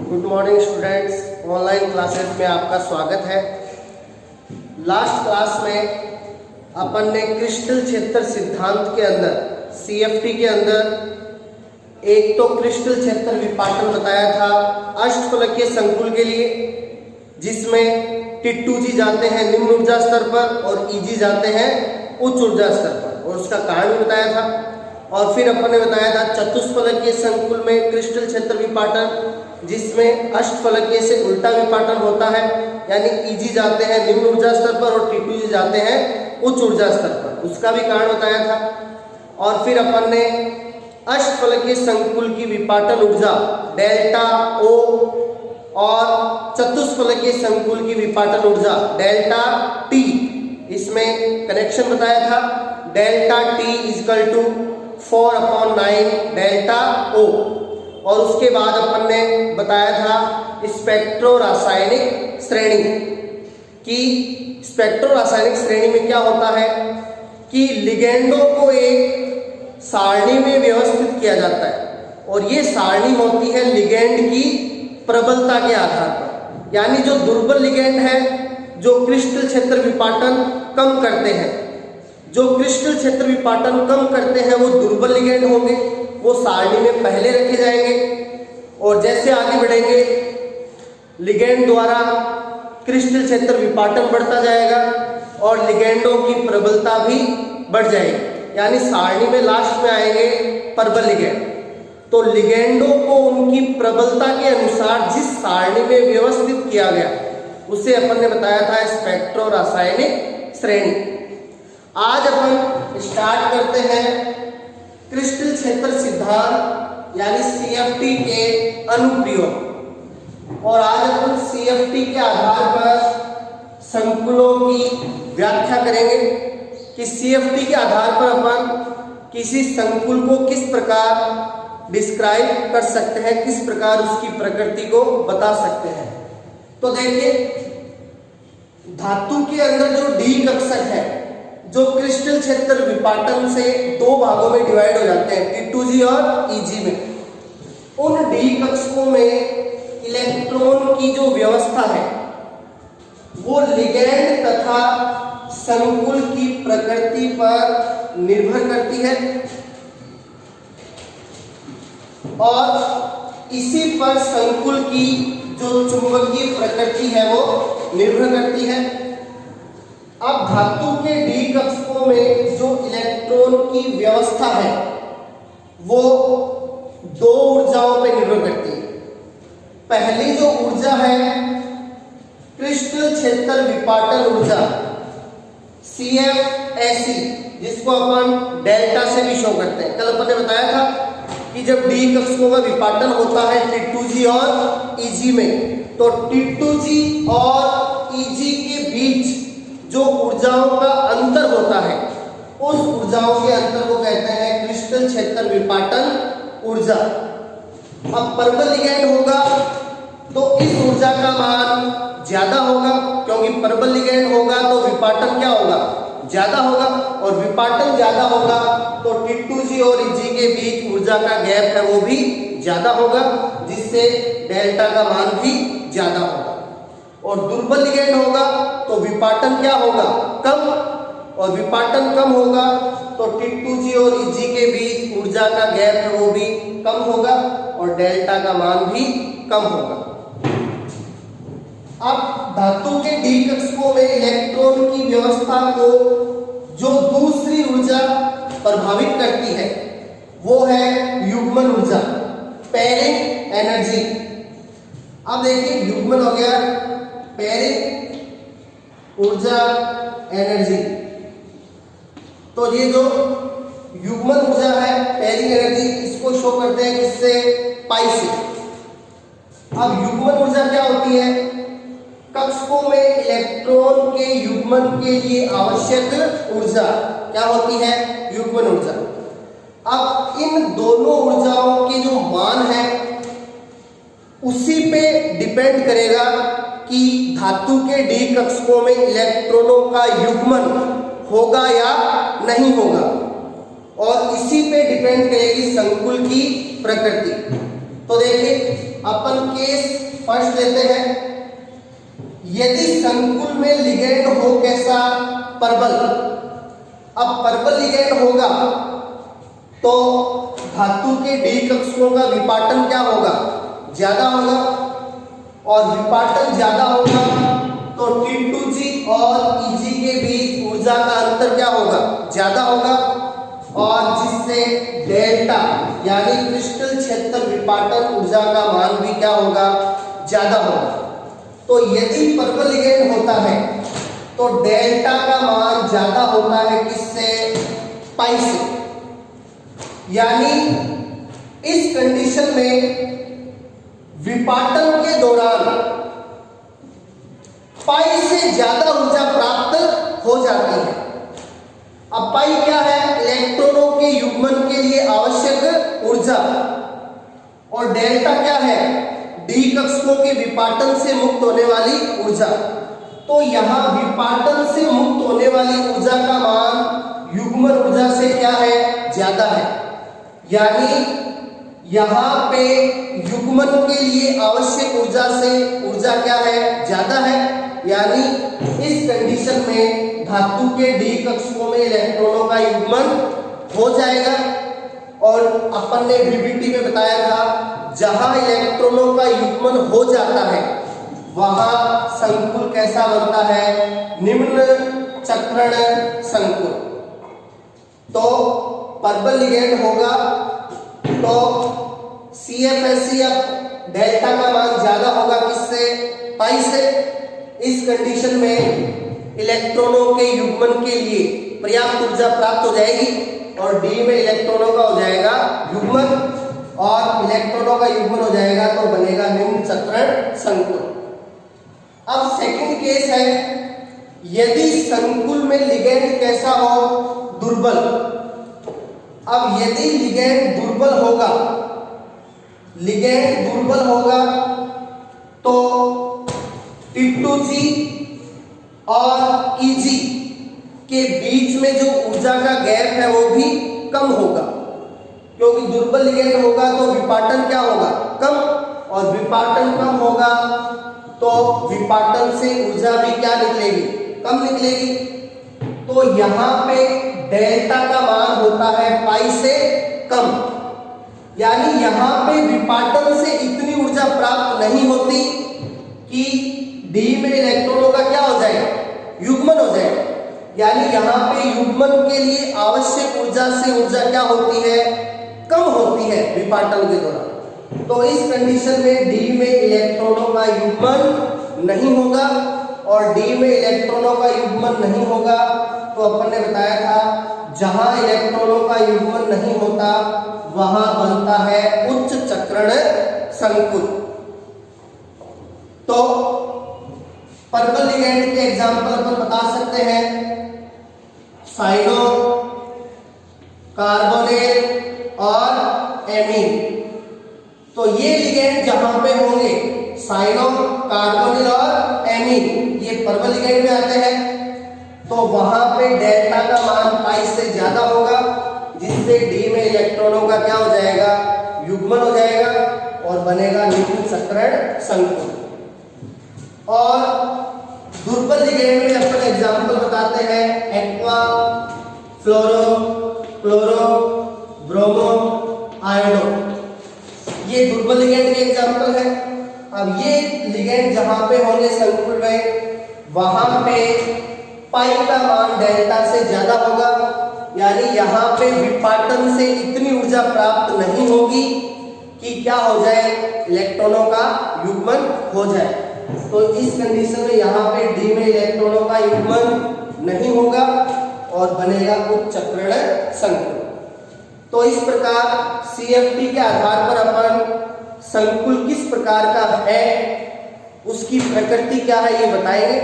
Good morning students, online classes में आपका स्वागत है। लास्ट क्लास में अपन ने क्रिस्टल क्षेत्र सिद्धांत के अंदर CFT के अंदर एक तो क्रिस्टल क्षेत्र विपाटन बताया था अष्टफलकीय संकुल के लिए, जिसमें T2G जाते हैं निम्न ऊर्जा स्तर पर और EG जाते हैं उच्च ऊर्जा स्तर पर, और उसका कारण भी बताया था। और फिर अपन ने बताया था चतुष्फलकीय संकुल में क्रिस्टल क्षेत्र विपाटन, जिसमें अष्टफलकीय से उल्टा विपाटन होता है, यानी EG जाते हैं निम्न ऊर्जा स्तर पर और T2G जाते हैं उच्च ऊर्जा स्तर पर, उसका भी कारण बताया था। और फिर अपन ने अष्टफलकीय संकुल की विपाटन ऊर्जा डेल्टा O और चतुष्फलकीय संकुल की विपाटन ऊर्जा डेल्टा T, इसमें कनेक्शन बताया था। Delta T equal to 4/9 delta O। और उसके बाद अपन ने बताया था स्पेक्ट्रो रासायनिक श्रेणी की। स्पेक्ट्रो रासायनिक श्रेणी में क्या होता है कि लिगेंडों को एक सारणी में व्यवस्थित किया जाता है, और ये सारणी होती है लिगेंड की प्रबलता के आधार पर, यानी जो दुर्बल लिगेंड है जो क्रिस्टल क्षेत्र विपाटन कम करते हैं, जो क्रिस्टल क्षेत्र विपाटन कम करते हैं वो दुर्बल लिगेंड होंगे, वो सारणी में पहले रखे जाएंगे। और जैसे आगे बढ़ेंगे लिगेंड द्वारा क्रिस्टल क्षेत्र विपाटन बढ़ता जाएगा और लिगेंडों की प्रबलता भी बढ़ जाएगी, यानी सारणी में लास्ट में आएंगे प्रबल लिगेंड। तो लिगेंडों को उनकी प्रबलता के अनुसार जिस सारणी में व्यवस्थित किया गया उसे अपन ने बताया था स्पेक्ट्रो रासायनिक श्रेणी। आज अपन स्टार्ट करते हैं क्रिस्टल क्षेत्र सिद्धांत यानी CFT के अनुप्रयोग, और आज अपन CFT के आधार पर संकुलों की व्याख्या करेंगे कि CFT के आधार पर अपन किसी संकुल को किस प्रकार डिस्क्राइब कर सकते हैं, किस प्रकार उसकी प्रकृति को बता सकते हैं। तो देखिए, धातु के अंदर जो D कक्षक है जो क्रिस्टल क्षेत्र विपाटन से दो भागों में डिवाइड हो जाते हैं, T2G और EG में, उन D कक्षकों में इलेक्ट्रॉन की जो व्यवस्था है वो लिगेंड तथा संकुल की प्रकृति पर निर्भर करती है, और इसी पर संकुल की जो चुंबकीय प्रकृति है वो निर्भर करती है। अब धातु के D कक्षकों में जो इलेक्ट्रॉन की व्यवस्था है वो दो ऊर्जाओं पर निर्भर करती है। पहली जो ऊर्जा है क्रिस्टल क्षेत्र विपाटन ऊर्जा CFSE, जिसको अपन डेल्टा से भी शो करते हैं। कल अपन ने बताया था कि जब D कक्षकों का विपाटन होता है T2G और EG में, तो T2G और EG के बीच जो ऊर्जाओं का अंतर होता है उस ऊर्जाओं के अंतर को कहते हैं क्रिस्टल क्षेत्र विपाटन ऊर्जा। अब प्रबल लिगेंड होगा तो इस ऊर्जा का मान ज्यादा होगा, क्योंकि प्रबल लिगेंड होगा तो विपाटन क्या होगा, ज्यादा होगा, और विपाटन ज्यादा होगा तो T2G और EG के बीच ऊर्जा का गैप है वो भी ज्यादा होगा, जिससे डेल्टा का मान भी ज्यादा होगा। और दुर्बल लिगेंड होगा तो विपाटन क्या होगा, कम, और विपाटन कम होगा तो T2G और EG के बीच ऊर्जा का गैप है वो भी कम होगा और डेल्टा का मान भी कम होगा। अब धातु के D कक्षकों में इलेक्ट्रॉन की व्यवस्था को जो दूसरी ऊर्जा प्रभावित करती है वो है युग्मन ऊर्जा, पेयरिंग एनर्जी। अब देखिए, युग्मन हो गया, पेयरिंग ऊर्जा एनर्जी। तो ये जो युग्मन ऊर्जा है पेयरिंग एनर्जी, इसको शो करते हैं किससे, पाई से। अब युग्मन ऊर्जा क्या होती है, कक्षकों में इलेक्ट्रॉन के युग्मन के लिए आवश्यक ऊर्जा क्या होती है, युग्मन ऊर्जा। अब इन दोनों ऊर्जाओं के जो मान है उसी पे डिपेंड करेगा कि धातु के D कक्षकों में इलेक्ट्रॉनों का युग्मन होगा या नहीं होगा, और इसी पे डिपेंड करेगी संकुल की प्रकृति। तो देखिए, अपन केस फर्स्ट लेते हैं। यदि संकुल में लिगेंड हो कैसा, परबल। अब परबल लिगेंड होगा तो धातु के डी कक्षकों का विपाटन क्या होगा, ज्यादा होगा, और विपाटन ज्यादा होगा तो T2G और Eg के बीच ऊर्जा का अंतर क्या होगा, ज्यादा होगा, और जिससे डेल्टा यानी क्रिस्टल क्षेत्र विपाटन ऊर्जा का मान भी क्या होगा, ज्यादा होगा। तो यदि परबल लिगेंड होता है तो डेल्टा का मान ज्यादा होता है किससे, पाई से। यानी इस कंडीशन में विपाटन के दौरान पाई से ज्यादा ऊर्जा प्राप्त हो जाती है। अब पाई क्या है, इलेक्ट्रॉनों के युग्मन के लिए आवश्यक ऊर्जा, और डेल्टा क्या है, डी कक्षकों के विपाटन से मुक्त होने वाली ऊर्जा। तो यहां विपाटन से मुक्त होने वाली ऊर्जा का मान युग्मन ऊर्जा से क्या है, ज्यादा है। यानी यहां पे युग्मन के लिए आवश्यक ऊर्जा से ऊर्जा क्या है, ज्यादा है। यानी इस कंडीशन में धातु के डी कक्षकों में इलेक्ट्रॉनों का युग्मन हो जाएगा। और अपन ने VBT में बताया था, जहां इलेक्ट्रॉनों का युग्मन हो जाता है वहां संकुल कैसा बनता है, निम्न चक्रण संकुल। तो परबल लिगेंड होगा तो CFSCF डेल्टा का मान ज्यादा होगा किससे, पाई से। इस कंडीशन में इलेक्ट्रॉनों के युग्मन के लिए पर्याप्त ऊर्जा प्राप्त हो जाएगी और डी में इलेक्ट्रॉनों का हो जाएगा युग्मन, और इलेक्ट्रॉनों का युग्मन हो जाएगा तो बनेगा निम्न चक्रण संकुल। अब सेकंड केस है, यदि संकुल में लिगेंड कैसा हो, दुर्बल। अब यदि लिगेंड दुर्बल होगा, लिगेंड दुर्बल होगा तो T2G और Eg के बीच में जो ऊर्जा का गैप है वो भी कम होगा, क्योंकि दुर्बल लिगेंड होगा तो विपाटन क्या होगा, कम, और विपाटन कम होगा तो विपाटन से ऊर्जा भी क्या निकलेगी, कम निकलेगी। तो यहां पे डेल्टा का मान होता है पाई से कम। यानी यहां पे विपाटन से इतनी ऊर्जा प्राप्त नहीं होती कि डी में इलेक्ट्रॉनों का क्या हो जाए, युग्मन हो जाए। यानी यहां पे युग्मन के लिए आवश्यक ऊर्जा से ऊर्जा क्या होती है, कम होती है विपाटन के दौरान। तो इस कंडीशन में डी में इलेक्ट्रॉनों का युग्मन नहीं होगा, और डी में इलेक्ट्रॉनों का युग्मन नहीं होगा तो अपन ने बताया था, जहां इलेक्ट्रॉनों का युग्मन नहीं होता वहां बनता है उच्च चक्रण संकुल। तो परबल लिगेंड के एग्जाम्पल अपन बता सकते हैं, साइनो, कार्बोनेल और एमीन। तो ये लिगेंड जहां पे होंगे, साइनो, कार्बोनिल और एमीन, ये परबल लिगेंड में आते हैं, तो वहां पे डेल्टा का मान पाई से ज्यादा होगा, जिससे डी में इलेक्ट्रॉनों का क्या हो जाएगा, युग्मन हो जाएगा और बनेगा निम्न चक्रण संकुल। और दुर्बल लिगेंड में अपन एग्जांपल बताते हैं, एक्वा, फ्लोरो, क्लोरो, ब्रोमो, आयोडो, ये दुर्बल लिगेंड के एग्जांपल है। अब ये लिगेंड जहां पे होंगे संकुल में, वहां पे पाई का मान डेल्टा से ज्यादा होगा। यानी यहाँ पे विपाटन से इतनी ऊर्जा प्राप्त नहीं होगी कि क्या हो जाए, इलेक्ट्रॉनों का युग्मन हो जाए। तो इस कंडीशन में यहाँ पे डी में इलेक्ट्रॉनों का युग्मन नहीं होगा और बनेगा उच्च चक्रण संकुल। तो इस प्रकार CFT के आधार पर अपन संकुल किस प्रकार का है, उसकी प्रकृति क्या है ये बताएंगे।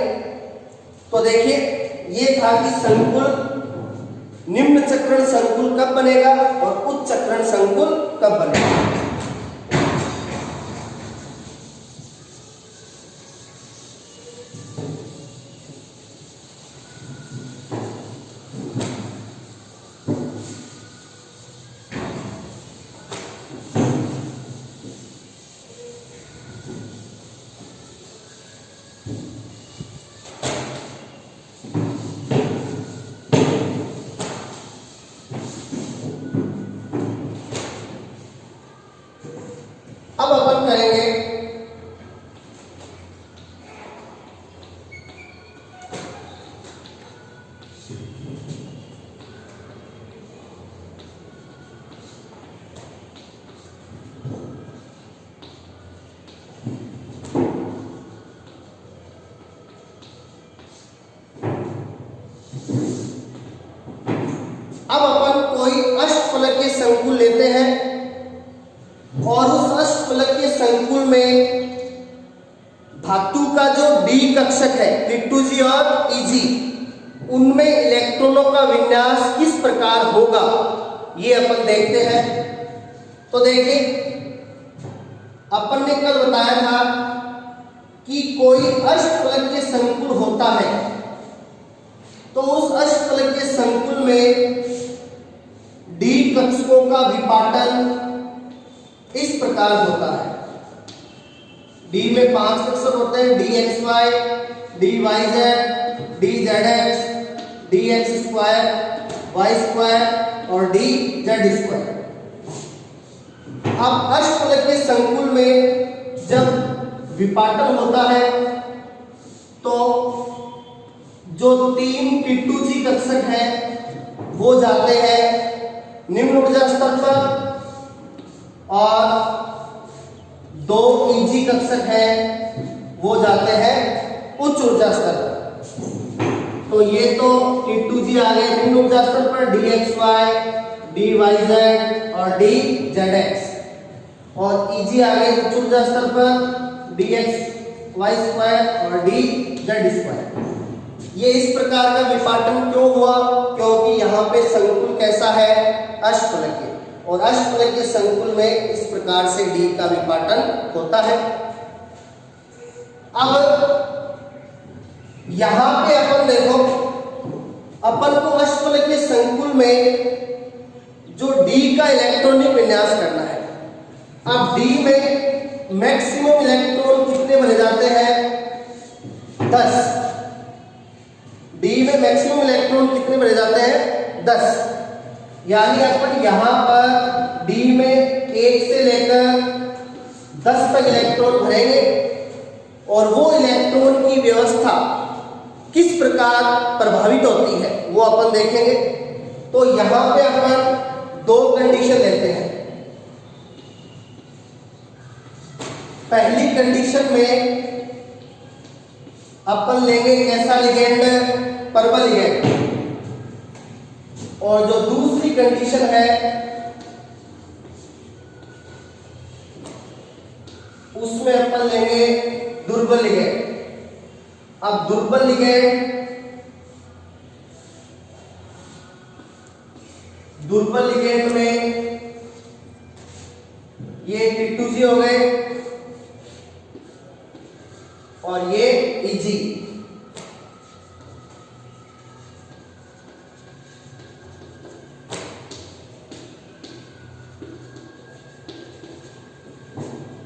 तो देखिए, ये था कि संकुल, निम्न चक्रण संकुल कब बनेगा और उच्च चक्रण संकुल कब बनेगा। हैं और उस अष्टफलकीय संकुल में धातु का जो डी कक्षक है T2G और EG, उनमें इलेक्ट्रॉनों का विन्यास किस प्रकार होगा ये अपन देखते हैं। तो देखिए, अपन ने कल बताया था कि कोई अष्टफलकीय संकुल होता है तो उस अष्टफलकीय संकुल में डी कक्षकों का विपाटन इस प्रकार होता है। डी में 5 कक्षक होते हैं, DXY, DYZ, DZX, DX², Y² और DZ²। अब अष्टफलकीय संकुल में जब विपाटन होता है तो जो 3 T2G कक्षक हैं वो जाते हैं निम्न ऊर्जा स्तर पर और 2 EG कक्षक हैं वो जाते हैं उच्च ऊर्जा स्तर पर। तो ये तो T2G आ गए निम्न ऊर्जा स्तर पर, DXY, DYZ और DZX, और EG आ गए उच्च ऊर्जा स्तर पर, DXY² और DZ²। ये इस प्रकार का विपाटन क्यों हुआ? क्योंकि यहाँ पे संकुल कैसा है? अष्टफलकीय, और अष्टफलकीय संकुल में इस प्रकार से डी का विपाटन होता है। अब यहां पे अपन देखो, अपन को अष्टफलकीय संकुल में जो डी का इलेक्ट्रॉनिक विन्यास करना है। अब डी में मैक्सिमम इलेक्ट्रॉन कितने भरे जाते हैं? 10। डी में मैक्सिमम इलेक्ट्रॉन कितने भरे जाते हैं? 10। यानी अपन यहां पर डी में 1 से लेकर 10 तक इलेक्ट्रॉन भरेंगे और वो इलेक्ट्रॉन की व्यवस्था किस प्रकार प्रभावित होती है वो अपन देखेंगे। तो यहां पे अपन 2 कंडीशन लेते हैं। पहली कंडीशन में अपन लेंगे कैसा लिगेंड? Purple ligand. और जो दूसरी कंडीशन है उसमें अपन लेंगे दुर्बल लिगेंड। अब दुर्बल लिगेंड में ये T2G हो गए और ये EG।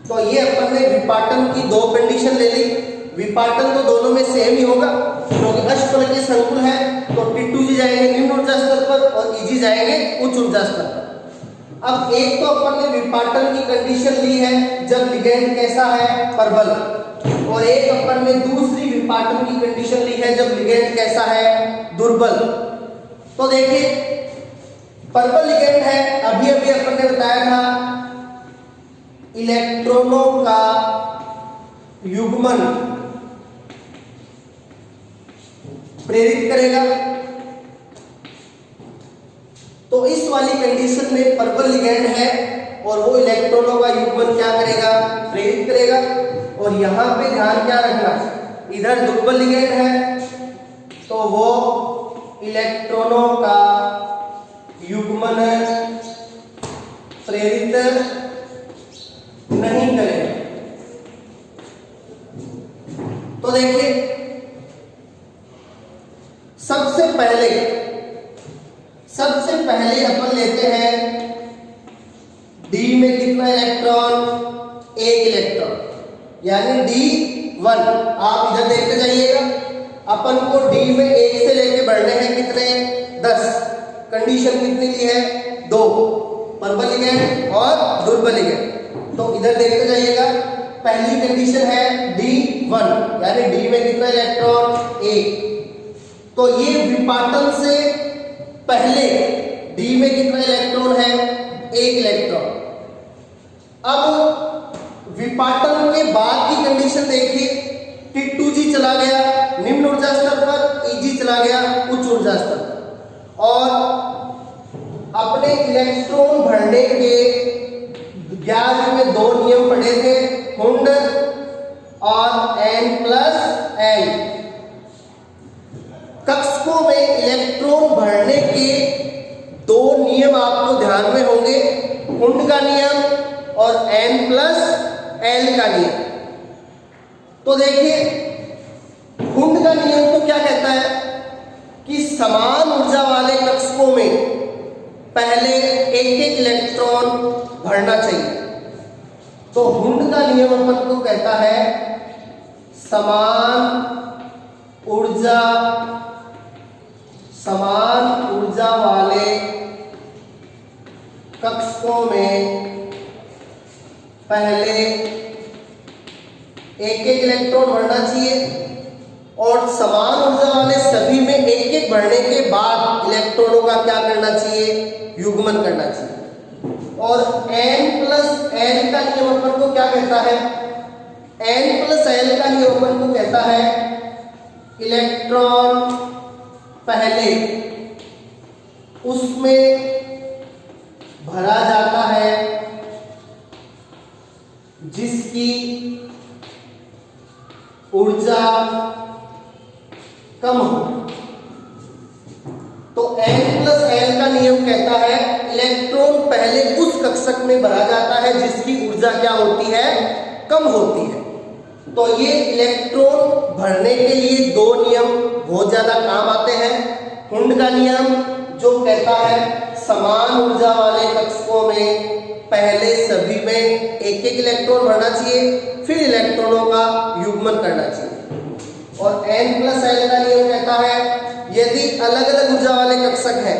तो ये अपन ने विपाटन की 2 कंडीशन ले ली। विपाटन तो दोनों में सेम ही होगा क्योंकि अष्टफलकीय संकुल है, तो T2G जाएंगे निम्न ऊर्जा स्तर पर और EG जाएंगे उच्च ऊर्जा स्तर पर। अब एक तो अपन ने विपाटन की कंडीशन ली है जब लिगेंड कैसा है? प्रबल, और एक अपन ने दूसरी विपाटन की कंडीशन ली है जब लिगेंड कैसा है? दुर्बल। तो देखिए, प्रबल लिगेंड है, अभी अभी अपन ने बताया था इलेक्ट्रॉनों का युग्मन प्रेरित करेगा। तो इस वाली कंडीशन में प्रबल लिगेंड है और वो इलेक्ट्रॉनों का युग्मन क्या करेगा? प्रेरित करेगा। और यहां पे ध्यान क्या रखना, इधर दुर्बल लिगेंड है तो वो इलेक्ट्रॉनों का युग्मन प्रेरित नहीं करेगा। तो देखिए, सबसे पहले अपन लेते हैं डी में कितना इलेक्ट्रॉन? 1 इलेक्ट्रॉन, यानी D1। आप इधर देखते जाइएगा, अपन को डी में 1 से लेके बढ़ने हैं कितने? 10। कंडीशन कितनी ली है? 2, प्रबल लिगेंड और दुर्बल लिगेंड। तो इधर देखते जाइएगा, पहली कंडीशन है D1, यानी डी में कितना इलेक्ट्रॉन? 1। तो ये विपाटन से पहले डी में कितना इलेक्ट्रॉन है? 1 इलेक्ट्रॉन। अब विपाटन के बाद की कंडीशन देखिए, T2G चला गया निम्न ऊर्जा स्तर पर, EG चला गया उच्च ऊर्जा स्तर पर, और अपने आपने इलेक्ट्रॉन भरने के 11वीं में 2 नियम पढ़े थे, हुंड और N+L। कक्षकों में इलेक्ट्रॉन भरने के 2 नियम आपको ध्यान में होंगे, हुंड का नियम और N+L का नियम। तो देखिए, हुंड का नियम तो क्या कहता है कि समान ऊर्जा वाले कक्षकों में पहले एक एक इलेक्ट्रॉन भरना चाहिए। तो हुंड का नियम अपन को कहता है समान ऊर्जा वाले कक्षकों में पहले एक एक इलेक्ट्रॉन भरना चाहिए और समान ऊर्जा वाले सभी में एक एक भरने के बाद इलेक्ट्रॉनों का क्या करना चाहिए, युग्मन करना चाहिए। और N+L का नियम अपन को क्या कहता है, N+L का नियम अपन को कहता है इलेक्ट्रॉन पहले उसमें भरा जाता है जिसकी ऊर्जा कम हो। तो N+L का नियम कहता है इलेक्ट्रॉन पहले उस कक्षक में भरा जाता है जिसकी ऊर्जा क्या होती है, कम होती है। तो ये इलेक्ट्रॉन भरने के लिए 2 नियम बहुत ज्यादा काम आते हैं। हुंड का नियम जो कहता है समान ऊर्जा वाले कक्षकों में पहले सभी में एक एक इलेक्ट्रॉन भरना चाहिए, फिर इलेक्ट्रॉनों का युग्मन करना चाहिए। और N+L का नियम कहता है यदि अलग अलग ऊर्जा वाले कक्षक हैं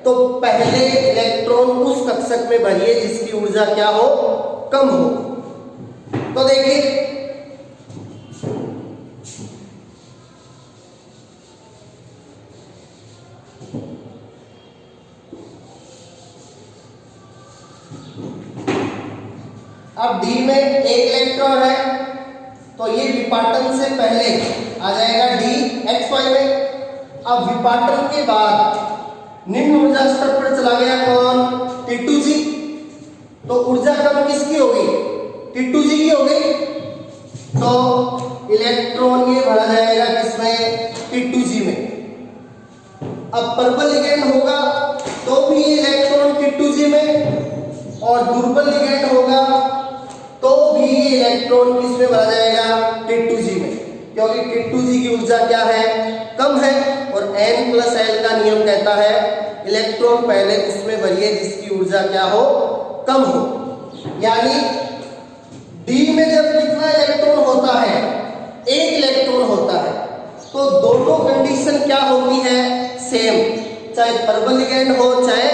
तो पहले इलेक्ट्रॉन उस कक्षक में भरिए जिसकी ऊर्जा क्या हो, कम हो। तो देखिए, अब D में एक इलेक्ट्रॉन है तो ये विपाटन से पहले आ जाएगा D XY में। अब विपाटन के बाद निम्न ऊर्जा स्तर पर चला गया कौन, T2G। तो ऊर्जा कम किसकी होगी, T2G की होगी। तो इलेक्ट्रॉन ये भरा जाएगा किसमें, T2G में। अब पर्पल लिगेंड होगा तो भी ये इलेक्ट्रॉन T2G में, और दुर्बल लिगेंड होगा तो भी ये इलेक्ट्रॉन किसमें भरा जाएगा, T2G में, क्योंकि T2G की ऊर्जा क्या है, कम है। और N+L का नियम कहता है इलेक्ट्रॉन पहले उसमें भरिए जिसकी ऊर्जा क्या हो, कम हो। यानी D में जब कितना इलेक्ट्रॉन होता है, एक इलेक्ट्रॉन होता है, तो दोनों कंडीशन क्या होती है, सेम, चाहे प्रबल लिगेंड हो चाहे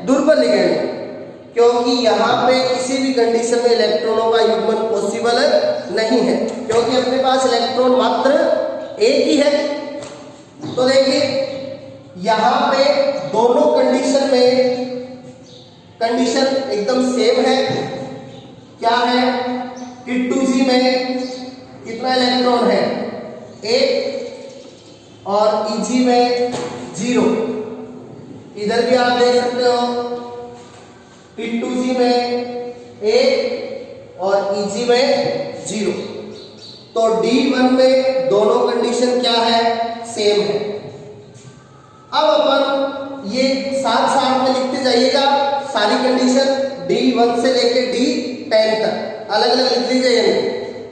दुर्बल लिगेंड हो, क्योंकि यहाँ पे किसी भी कंडीशन में इलेक्ट्रॉनों का युग्मन पॉसिबल नहीं है, क्योंकि अपने पास इलेक्ट्रॉन मात्र एक ही है। तो देखिए, यहाँ पे दोनों कंडीशन में कंडीशन एकदम सेम है। क्या है, T2G में कितना इलेक्ट्रॉन है, 1, और Eg में 0। इधर भी आप देख सकते हो T2G में 1 और Eg में 0। तो D1 में दोनों कंडीशन क्या है, सेम है। अब अपन ये साथ साथ में लिखते जाइएगा सारी कंडीशन D1 से लेके D10 तक अलग अलग लिख लीजिए,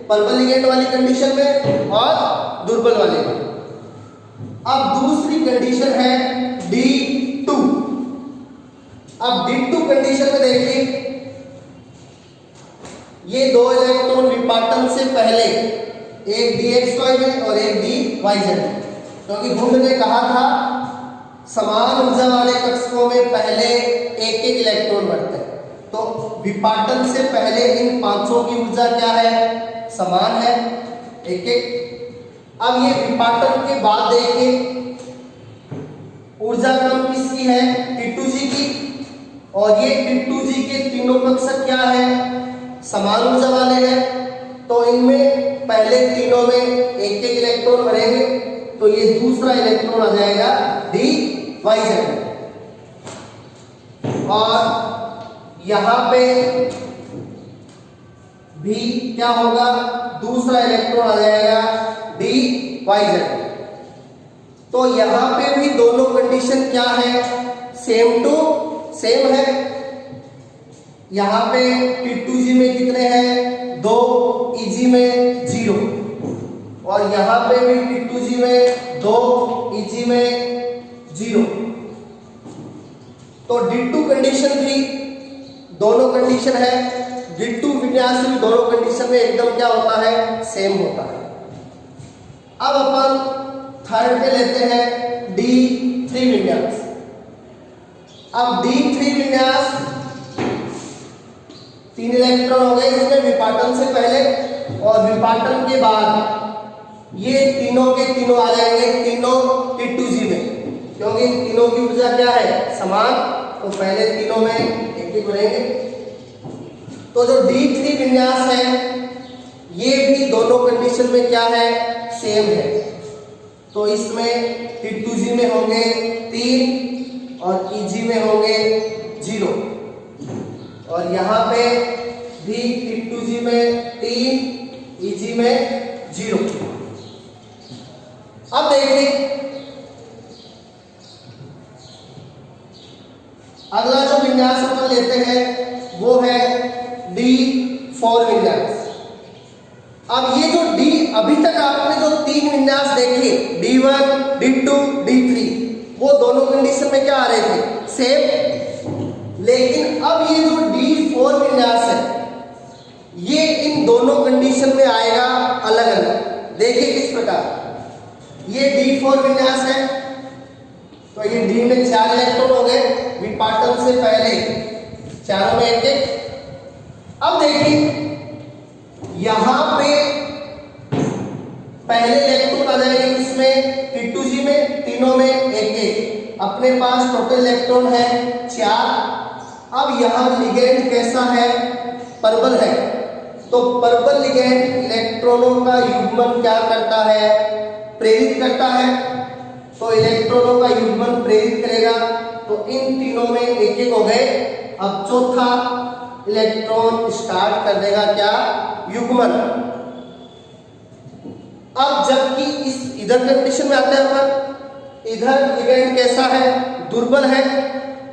पर्पल लिगेंड वाली कंडीशन में और दुर्बल वाले में। अब दूसरी कंडीशन है D2। अब D2 कंडीशन में देखिए, ये 2 इलेक्ट्रॉन विपाटन से पहले एक DXY में और एक DYZ में, क्योंकि हुंड ने कहा था समान ऊर्जा वाले कक्षकों में पहले एक एक इलेक्ट्रॉन बढ़ते हैं, तो विपाटन से पहले इन पांचों की ऊर्जा क्या है, समान है, एक एक। अब ये विपाटन के बाद देखिए ऊर्जा कम किसकी है, T2G की, और ये T2G के तीनों कक्षक क्या है, समान ऊर्जा वाले हैं। तो इनमें पहले तीनों में एक एक इलेक्ट्रॉन भरेंगे, तो ये दूसरा इलेक्ट्रॉन आ जाएगा DYZ में। और यहाँ पे भी क्या होगा, दूसरा इलेक्ट्रॉन आ जाएगा DYZ। तो यहाँ पे भी दोनों कंडीशन क्या है, सेम टू सेम है। यहाँ पे T2G में कितने हैं, 2, EG में 0, और यहाँ पे भी T2G में 2, EG में 0। तो D2 कंडीशन भी दोनों कंडीशन है, D2 विन्यास भी दोनों कंडीशन में एकदम क्या होता है, सेम होता है। अब अपन थर्ड पे लेते हैं D3 विन्यास। अब D3 विन्यास 3 इलेक्ट्रॉन हो गए इसमें विपाटन से पहले, और विपाटन के बाद ये तीनों के तीनों आ जाएंगे तीनों T2G में, क्योंकि इन तीनों की ऊर्जा क्या है, समान। तो पहले तीनों में एक एक बनेंगे। तो जो D3 विन्यास है ये भी दोनों कंडीशन में क्या है, सेम है। तो इसमें T2G में होंगे 3 और EG में होंगे 0, और यहाँ पे भी T2G में 3, EG में 0। अब देखिए अगला जो विन्यास अपन लेते हैं वो है D4 विन्यास। अब ये जो D, अभी तक आपने जो 3 विन्यास देखे D1, D2, D3, वो दोनों कंडीशन में क्या आ रहे थे, सेम। लेकिन अब ये जो D4 विन्यास है ये इन दोनों कंडीशन में आएगा अलग अलग। देखिए किस प्रकार, ये D4 विन्यास है, तो ये D में 4 इलेक्ट्रॉन हो गए विपाटन से पहले, चारों में एक एक। अब देखिए यहां पे पहले इलेक्ट्रॉन आ जाएंगे इसमें T2G में, तीनों में एक एक। अपने पास टोटल इलेक्ट्रॉन है 4। अब यहां लिगेंड कैसा है, परबल है। तो परबल लिगेंड इलेक्ट्रॉनों का युग्मन क्या करता है, प्रेरित करता है। तो इलेक्ट्रॉनों का युग्मन प्रेरित करेगा, तो इन तीनों में एक एक हो गए। अब चौथा इलेक्ट्रॉन स्टार्ट कर देगा क्या, युग्मन। अब जबकि इस इधर कंडीशन में आते हैं अपन, इधर लिगेंड कैसा है, दुर्बल है।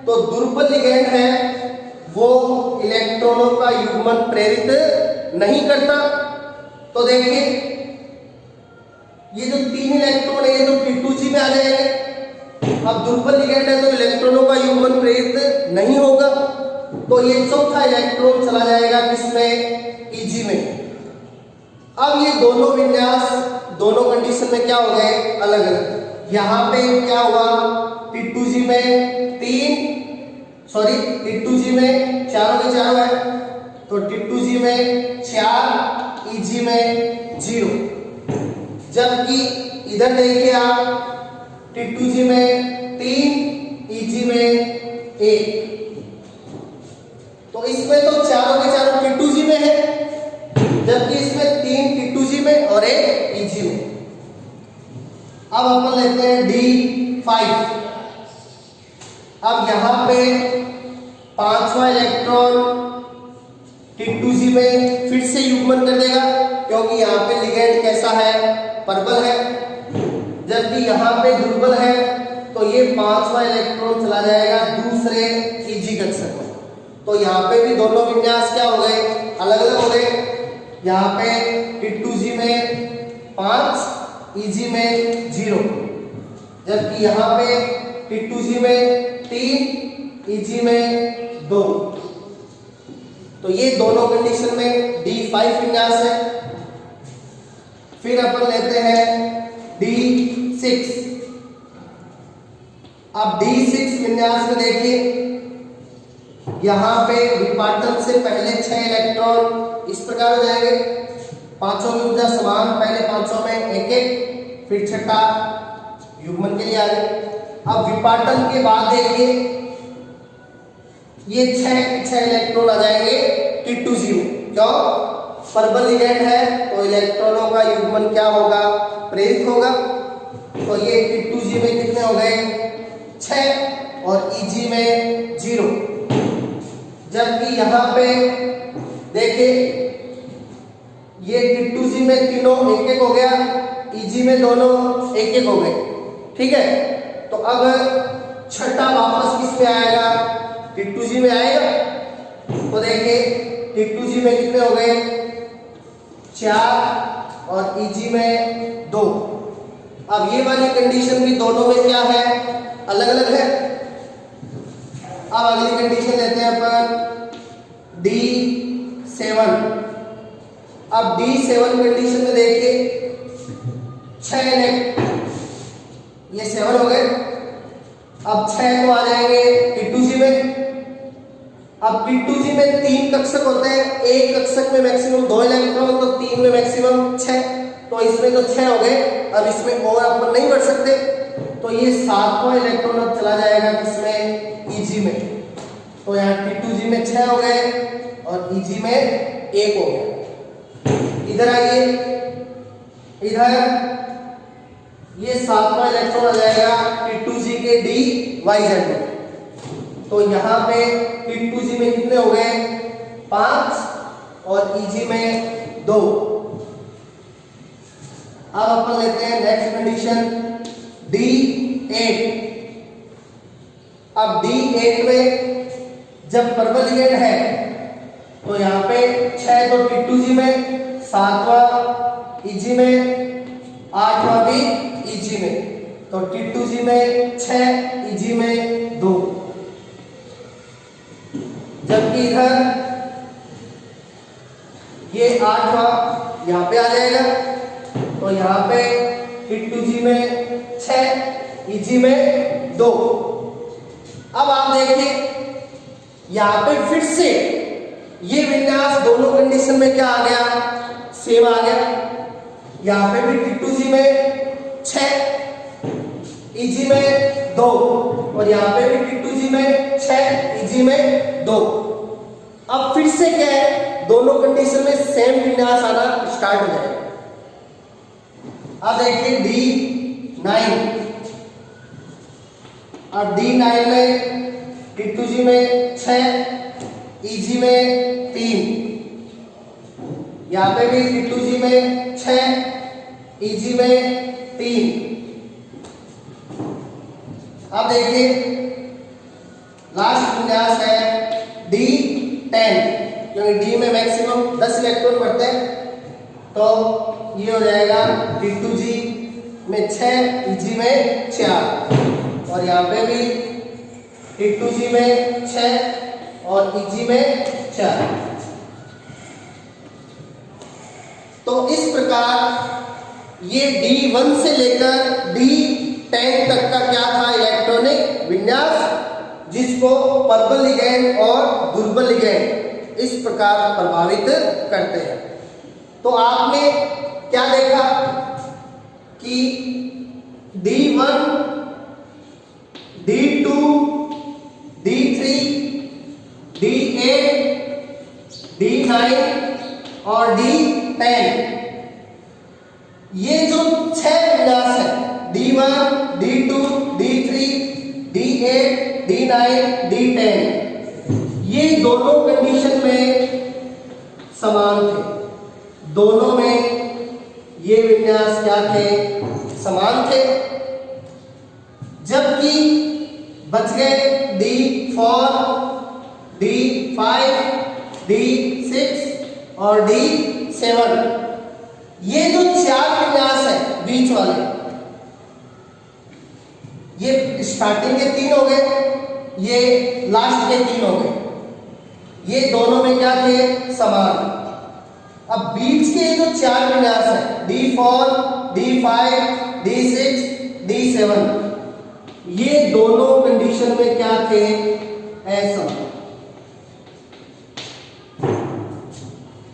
तो दुर्बल लिगेंड है वो इलेक्ट्रॉनों का युग्मन प्रेरित नहीं करता। तो देखिए ये जो 3 इलेक्ट्रॉन है ये तो T2G में आ जाएंगे। अब दुर्बल लिगेंड है तो इलेक्ट्रॉनों का युग्मन प्रेरित नहीं होगा, तो ये चौथा इलेक्ट्रॉन चला जाएगा किसमें, EG में। अब ये दोनों विन्यास दोनों कंडीशन में क्या हो गए, अलग अलग। यहाँ पे क्या हुआ, T2G में 3, सॉरी T2G में चारों के चारों है, तो T2G में 4, EG में 0। जबकि इधर देखिए आप T2G में 3, EG में 1। तो इसमें तो चारों के चारों T2G में है, जबकि इसमें 3 T2G में और 1 EG में। अब अपन लेते हैं D5। अब यहां पे 5वां इलेक्ट्रॉन T2G में फिर से युग्मन कर देगा, क्योंकि यहाँ पे लिगेंड कैसा है, परबल है। जबकि यहाँ पे दुर्बल है, तो ये 5वां इलेक्ट्रॉन चला जाएगा दूसरे EG कक्षक में। तो यहाँ पे भी दोनों विन्यास क्या हो गए, अलग अलग हो गए। यहाँ पे T2G में 5, EG में 0, जबकि यहाँ पे T2G में 3, EG में 2। तो ये दोनों कंडीशन में D5 विन्यास है। फिर अपन लेते हैं D6। अब D6 विन्यास में देखिए यहाँ पे विपाटन से पहले 6 इलेक्ट्रॉन इस प्रकार हो जाएंगे, पांचों की ऊर्जा समान, पहले पांचों में एक एक, फिर छठा युग्मन के लिए आ गए। अब विपाटन के बाद देखिए ये 6 इलेक्ट्रॉन आ जाएंगे T2G में। क्यों, परबल लिगेंड है तो इलेक्ट्रॉनों का युग्मन क्या होगा, प्रेरित होगा। तो ये T2G में कितने हो गए, 6, और EG में 0। जबकि यहाँ पे देखिए ये T2G में तीनों एक एक हो गया, EG में दोनों एक एक हो गए, ठीक है। तो अब छठा वापस किस में आएगा, T2G में आएगा। तो देखिए T2G में कितने हो गए, 4 और EG में 2। अब ये वाली कंडीशन भी दोनों में क्या है, अलग अलग है। अब अगली कंडीशन लेते हैं अपन D7। अब D7 कंडीशन में देखिए 6 ये 7 हो गए। अब 6 तो आ जाएंगे T2G में। अब T2G में 3 कक्षक होते हैं, एक कक्षक में मैक्सिमम 2 इलेक्ट्रॉन, तो 3 में मैक्सिमम 6, तो इसमें तो 6 हो गए। अब इसमें और अपन नहीं बढ़ सकते, तो ये 7वां इलेक्ट्रॉन अब चला जाएगा किसमें, EG में। तो यहाँ T2G में 6 हो गए और EG में 1 हो गया। इधर आइए, इधर ये 7वां इलेक्ट्रॉन आ जाएगा T2G के DYZ में। तो यहाँ पे T2G में कितने हो गए, 5 और EG में 2। अब अपन लेते हैं नेक्स्ट कंडीशन D8। अब D8 में जब पर्पल लिगेंड है तो यहाँ पे 6 तो T2G में, 7वां EG में, 8वां भी EG में। तो T2G में 6, EG में 2। जबकि इधर ये 8वां यहाँ पे आ जाएगा, तो यहाँ पे T2G में 6, EG में 2। अब आप देखिए यहाँ पे फिर से ये विन्यास दोनों कंडीशन में क्या आ गया, सेम आ गया। यहाँ पे भी T2G में 6, EG में 2 और यहाँ पे भी T2G में 6, EG में 2। अब फिर से क्या है, दोनों कंडीशन में सेम विन्यास आना स्टार्ट हो जाएगा। अब देखिए D9। अब D9 में T2G में 6, EG में 3, यहाँ पे भी T2G में 6, EG में 3। अब देखिए लास्ट विन्यास है D10, क्योंकि D में मैक्सिमम 10 इलेक्ट्रॉन पड़ते हैं, तो ये हो जाएगा T2G में 6, EG में 4 और यहाँ पे भी T2G में 6 और EG में 4। तो इस प्रकार ये D1 से लेकर D10 तक का क्या था, इलेक्ट्रॉनिक विन्यास, जिसको पर्पल लिगैंड और दुर्बल लिगैंड इस प्रकार प्रभावित करते हैं। तो आपने क्या देखा कि D1, D2, D3, D8, D9 और D10, ये जो 6 विन्यास है D1, D2, D3, D8, D9, D10, ये दोनों कंडीशन में समान थे। दोनों में ये विन्यास क्या थे, समान थे। जबकि बच गए D4, D5, D6 और D7। ये जो 4 विन्यास है बीच वाले, ये स्टार्टिंग के 3 हो गए, ये लास्ट के 3 हो गए। ये दोनों में क्या थे, समान। अब बीच के जो 4 विन्यास है D4, D5, D6, D7, ये दोनों कंडीशन में क्या थे, ऐसा।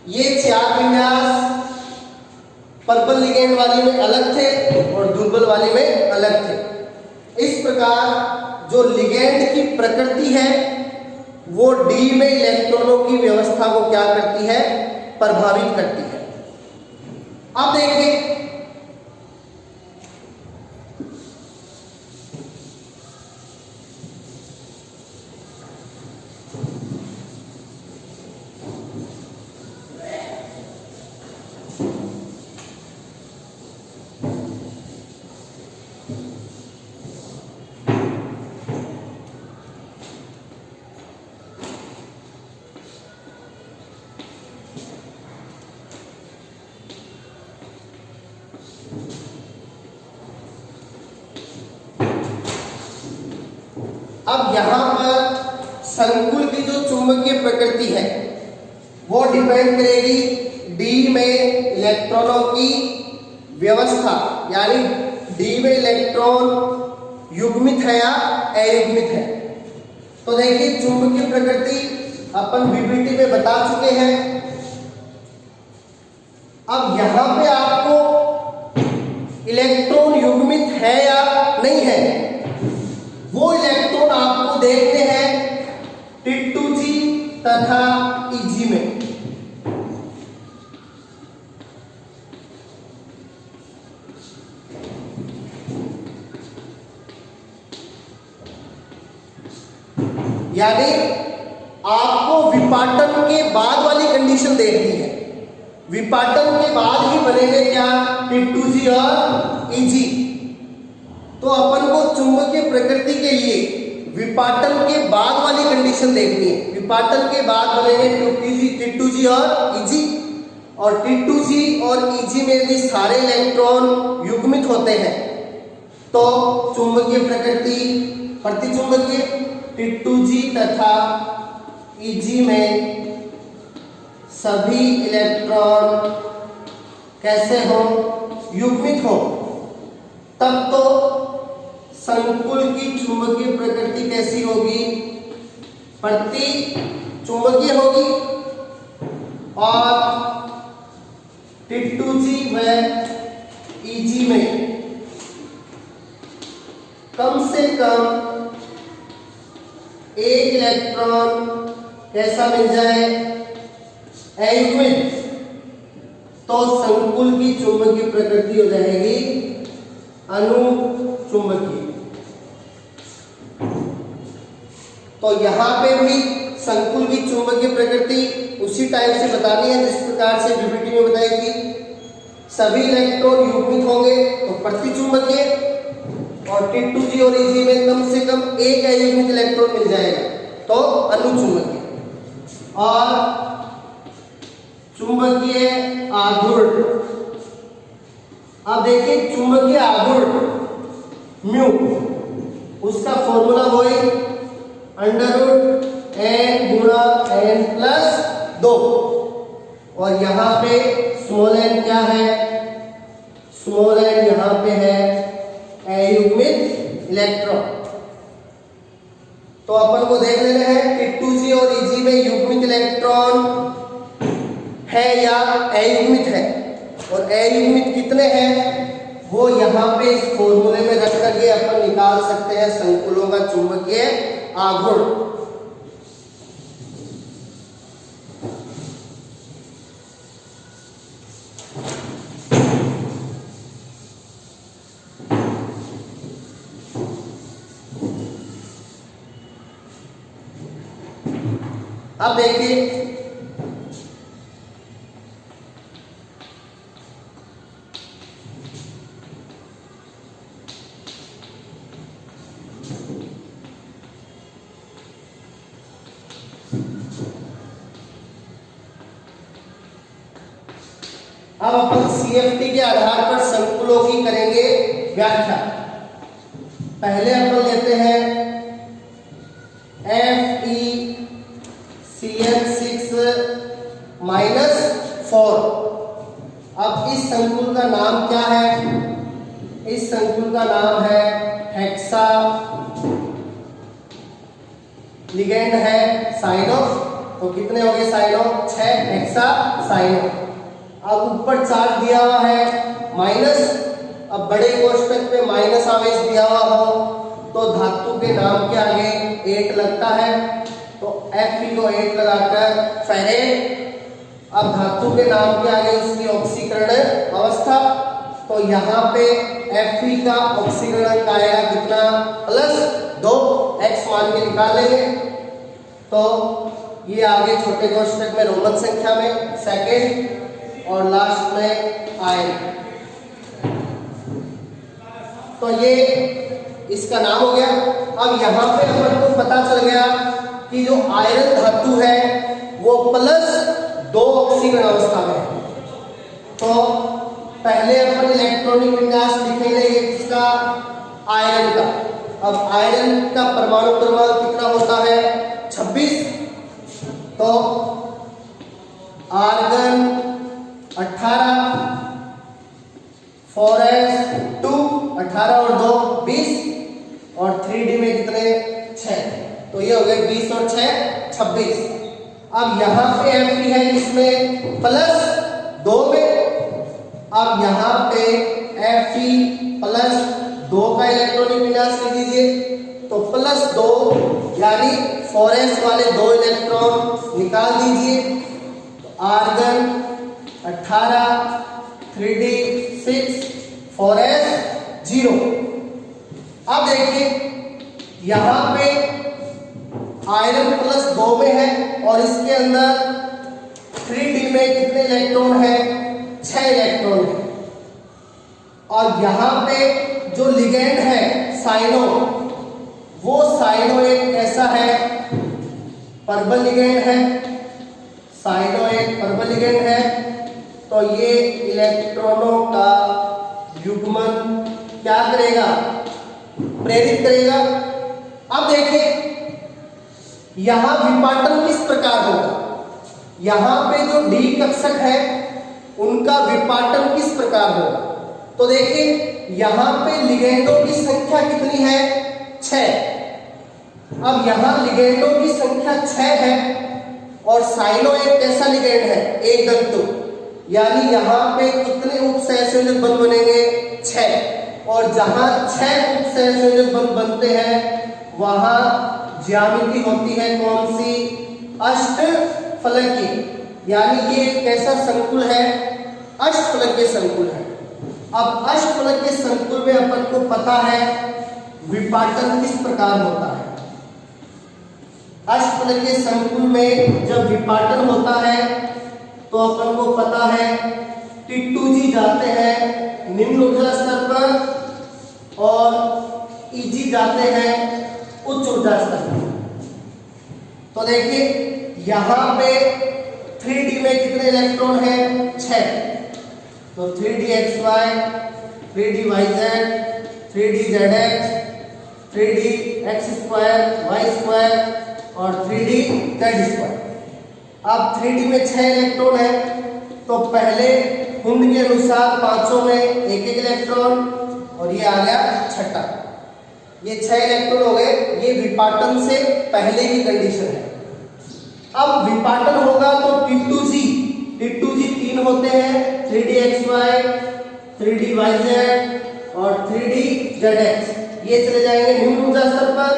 ये 4 विन्यास पर्पल लिगेंड वाली में अलग थे और दुर्बल वाली में अलग थे। इस प्रकार जो लिगेंड की प्रकृति है वो डी में इलेक्ट्रॉनों की व्यवस्था को क्या करती है, प्रभावित करती है। अब देखिए अब यहाँ पर संकुल की जो चुंबकीय प्रकृति है वो डिपेंड करेगी डी में इलेक्ट्रॉनों की व्यवस्था, यानी डी में इलेक्ट्रॉन युग्मित है या अयुग्मित है। तो देखिए चुंबकीय प्रकृति अपन बीपीटी में बता चुके हैं। अब यहां पे आपको इलेक्ट्रॉन युग्मित है या नहीं है वो इलेक्ट्रॉन आपको देखने हैं T2G तथा Eg में। यानी आपको विपाटन के बाद वाली कंडीशन देखनी है। विपाटन के बाद ही बनेंगे क्या T2G और Eg। तो अपन को चुंबकीय प्रकृति के लिए विपाटन के बाद वाली कंडीशन देखनी है। विपाटन के बाद बनेंगे T2G और Eg, और T2G और Eg में यदि सारे इलेक्ट्रॉन युग्मित होते हैं तो चुंबकीय प्रकृति प्रतिचुंबकीय T2G तथा Eg में सभी इलेक्ट्रॉन कैसे हो युग्मित हो, तब तो संकुल की चुंबकीय प्रकृति कैसी होगी प्रति चुंबकीय होगी और T2G व Eg में कम से कम एक इलेक्ट्रॉन कैसा मिल जाए अयुग्मित, तो संकुल की चुंबकीय प्रकृति हो जाएगी अनुचुंबकीय। तो यहां पे भी संकुल की चुंबकीय प्रकृति उसी टाइप से बतानी है जिस प्रकार से बीपीटी में बताई थी। सभी इलेक्ट्रॉन युग्मित होंगे तो प्रतिचुंबकीय, और T2G और Eg में कम से कम एक अयुग्मित इलेक्ट्रॉन मिल जाएगा तो अनुचुंबकीय। और चुंबकीय आघूर्ण, अब देखिए चुंबकीय आघूर्ण म्यू, उसका फॉर्मूला वही √n गुणा n + 2, और यहाँ पे स्मॉल n क्या है, स्मॉल n यहाँ पे है अयुग्मित इलेक्ट्रॉन। तो अपन को देख लेना है T2G और Eg में युग्मित इलेक्ट्रॉन है या अयुग्मित है, और अयुग्मित कितने हैं वो यहाँ पे इस फॉर्मूले में रख करके अपन निकाल सकते हैं संकुलों का चुंबकीय आघूर्ण। अब देखिए अब अपन CFT के आधार पर संकुलों की करेंगे व्याख्या। पहले अपन लेते हैं FeCN6-4। अब इस संकुल का नाम क्या है, इस संकुल का नाम है हेक्सा, लिगेंड है साइनो। तो कितने हो गए साइनो, 6 हेक्सा साइनो। अब ऊपर चार्ज दिया हुआ है माइनस, अब बड़े कोष्टक पे माइनस आवेश दिया हुआ हो तो धातु के नाम के आगे 8 लगता है, तो Fe को 8 लगाकर फेरेट। अब धातु के नाम के आगे उसकी ऑक्सीकरण अवस्था, तो यहाँ पे Fe का ऑक्सीकरण अंक आएगा कितना, +2, x मान के निकाल लेंगे। तो ये आगे छोटे कोष्टक में रोमन संख्या में सेकेंड और लास्ट में आयन। तो ये इसका नाम हो गया। अब यहाँ पे अपन को पता चल गया कि जो आयरन धातु है वो +2 ऑक्सीकरण अवस्था में है। तो पहले अपन इलेक्ट्रॉनिक विन्यास लिखेंगे इसका आयरन का। अब आयरन का परमाणु क्रमांक कितना होता है? 26। तो आर्गन 18, 4s2 18 और 2 20 और 3d में कितने? 6। तो ये हो गए 20 और 6 26। अब यहाँ पे Fe है इसमें प्लस 2 में, अब यहाँ पे Fe प्लस 2 का इलेक्ट्रॉनिक विन्यास लिख दीजिए। तो प्लस 2 यानी 4s वाले 2 इलेक्ट्रॉन निकाल दीजिए। तो आर्गन 18, 3d 6, 4s 0। अब देखिए यहाँ पे आयरन प्लस 2 में है और इसके अंदर 3d में कितने इलेक्ट्रॉन है? 6 इलेक्ट्रॉन है। और यहाँ पे जो लिगेंड है साइनो, वो साइनो एक कैसा है? पर्बल लिगेंड है। साइनो एक पर्बल लिगेंड है। तो ये इलेक्ट्रॉनों का युग्मन क्या करेगा? प्रेरित करेगा। अब देखिए यहां विपाटन किस प्रकार होगा? यहां पे जो डी कक्षक है उनका विपाटन किस प्रकार होगा? तो देखिए यहां पे लिगेंडों की संख्या कितनी है? 6। अब यहां लिगेंडों की संख्या 6 है और साइनो एक कैसा लिगेंड है? एक धातु, यानी यहां पे कितने उपसहसंयोजक बंध बनेंगे? 6। और जहां 6 उपसहसंयोजक बंध बनते हैं वहां ज्यामिति होती है कौन सी? अष्टफलकीय। यानी ये कैसा संकुल है? अष्टफलकीय संकुल है। अब अष्टफलकीय संकुल में अपन को पता है विपाटन किस प्रकार होता है। अष्टफलकीय संकुल में जब विपाटन होता है तो अपन को पता है T2G जाते हैं निम्न ऊर्जा स्तर पर और Eg जाते हैं उच्च ऊर्जा स्तर पर। तो देखिए यहां पे 3d में कितने इलेक्ट्रॉन है? 6। तो 3dxy, 3dyz, 3dzx, 3dx2, y2 और 3dz2। अब 3d में 6 इलेक्ट्रॉन है तो पहले कुंड के अनुसार पांचों में एक एक इलेक्ट्रॉन और ये आ गया छठा। ये 6 इलेक्ट्रॉन हो गए। ये विपाटन से पहले की कंडीशन है। अब विपाटन होगा तो T2G 3 होते हैं, 3dxy, 3dyz और 3dzx। ये चले जाएंगे निम्न ऊर्जा स्तर पर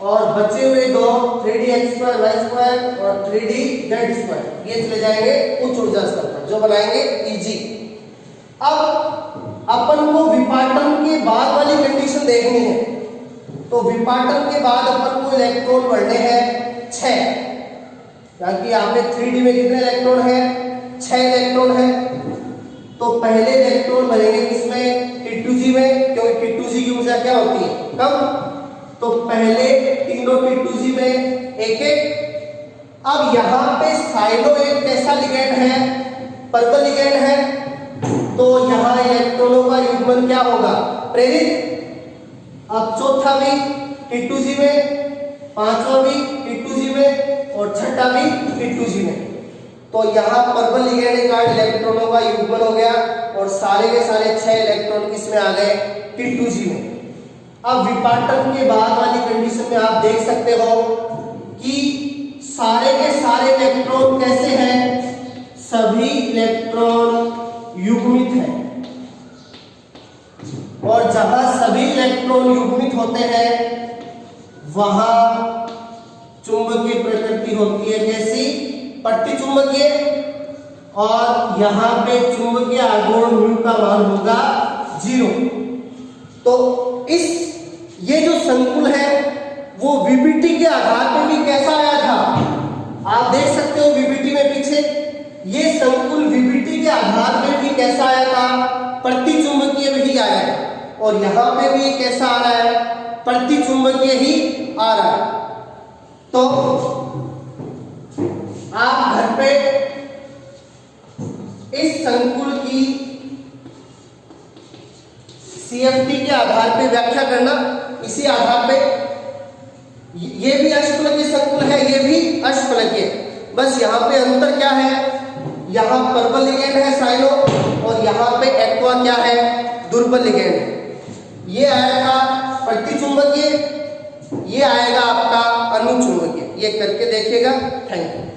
और बचे हुए दो 3dx2, y2 और 3dz2 ये चले जाएंगे उच्च ऊर्जा स्तर पर, जो बनाएंगे Eg। अब अपन को विपाटन के बाद वाली कंडीशन देखनी है। तो विपाटन के बाद अपन को इलेक्ट्रॉन बढ़ने हैं 6, क्योंकि यहाँ पे 3d में कितने इलेक्ट्रॉन है? 6 इलेक्ट्रॉन है। तो पहले इलेक्ट्रॉन बनेंगे किसमें? T2G में, क्योंकि T2G की ऊर्जा क्या होती है? कम। तो पहले तीनों T2G में एक एक। अब यहाँ पे साइनो एक कैसा लिगेंड है? पर्पल लिगेंड है। तो यहाँ इलेक्ट्रॉनों का युग्मन क्या होगा? प्रेरित। अब चौथा भी T2G में, पांचवा भी T2G में और छठा भी T2G में। तो यहाँ पर्पल लिगेंड के कारण इलेक्ट्रॉनों का युग्मन हो गया और सारे के सारे 6 इलेक्ट्रॉन किसमें आ गए? T2G में। अब विपाटन के बाद वाली कंडीशन में आप देख सकते हो कि सारे के सारे इलेक्ट्रॉन कैसे हैं? सभी इलेक्ट्रॉन युग्मित हैं। और जहां सभी इलेक्ट्रॉन युग्मित होते हैं वहां चुंबकीय प्रकृति होती है कैसी? प्रतिचुंबकीय। और यहां पे चुंबकीय आघूर्ण म्यू का मान होगा 0। तो ये जो संकुल है वो VBT के आधार पे भी कैसा आया था? आप देख सकते हो VBT में पीछे ये संकुल VBT के आधार पे भी कैसा आया था? प्रतिचुंबकीय भी आया था। और यहाँ पे भी कैसा आ रहा है? प्रतिचुंबकीय ही आ रहा है। तो आप घर पे इस संकुल की CFT के आधार पे व्याख्या करना। इसी आधार पे ये भी अष्टफलकीय संकुल है, ये भी अष्टफलकीय। बस यहाँ पे अंतर क्या है, यहाँ प्रबल लिगेंड है साइनो और यहाँ पे एक्वा क्या है, दुर्बल लिगेंड है। ये आएगा प्रतिचुंबकीय, ये आएगा आपका अनुचुंबकीय। ये करके देखिएगा। Thank you.